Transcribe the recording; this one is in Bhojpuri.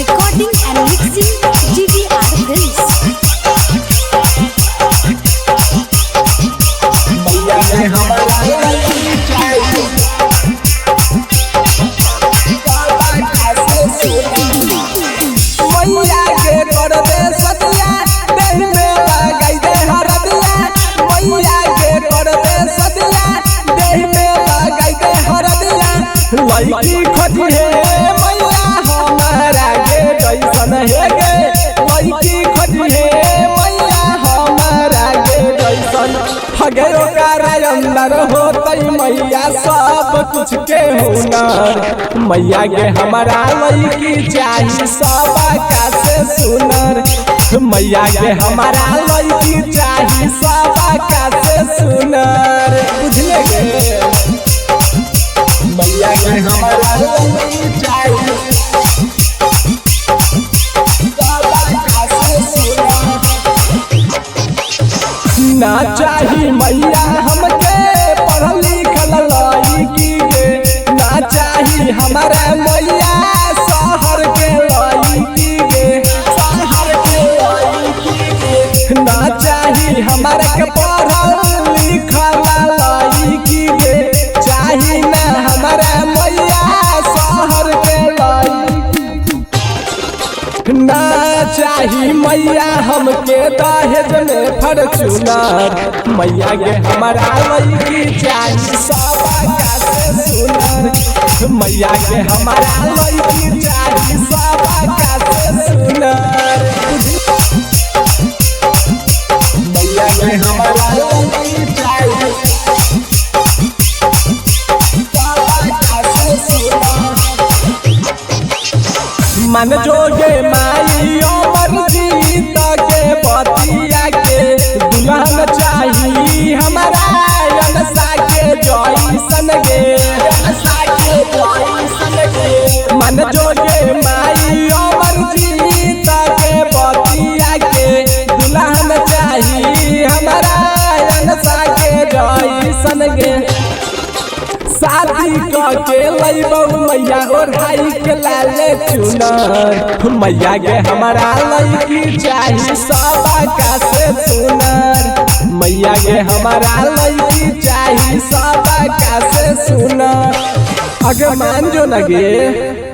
Recording and mixing GTR Films. लड़की खोजी है मैया हमारा के कैसन है गे लड़की खोजी है मैया हमारा के कैसन हगे ओकर अंदर होतई मैया सब कुछ के हुनर मैया के हमारा लड़की चाहिए सब का से सुनर मैया के हमारा लड़की चाहिए सब का से सुनर बुझले गे मैया के हमारा लड़की चाहिए ना चाहिए मैया हमके पढ़ल लिखल लड़की के ना चाहिए हमारा मैया शहर के लड़की के शहर के लड़की के ना चाहिए हमारा के पढ़ल लिखल लड़की के चाहिए ना हमारा मैया शहर के लड़की ना चाहिए मैया हमके दहेज में फॉर्च्यूनर मैया के हमारा लड़की चाहिए सब का से सुनर मैया के हमारा लड़की चाहिए सब का से सुनर मैया के हमारा लड़की चाहिए मन जोगे माई अमर जीत के बतिया के दुल्हन चाहिए हमारा अनसा के जैसन गे मन जोगे माई अमर जीत के बतिया के दुल्हन चाहिए हमारा अनसा के जैसन गे शादी के लैबौ मैया ओढ़ाई के लाले चुनर मैया के हमारा लड़की चाहिए सब का से सुनर मैया के हमारा लड़की चाहिए सब का से सुनर अगर मान जो न गे।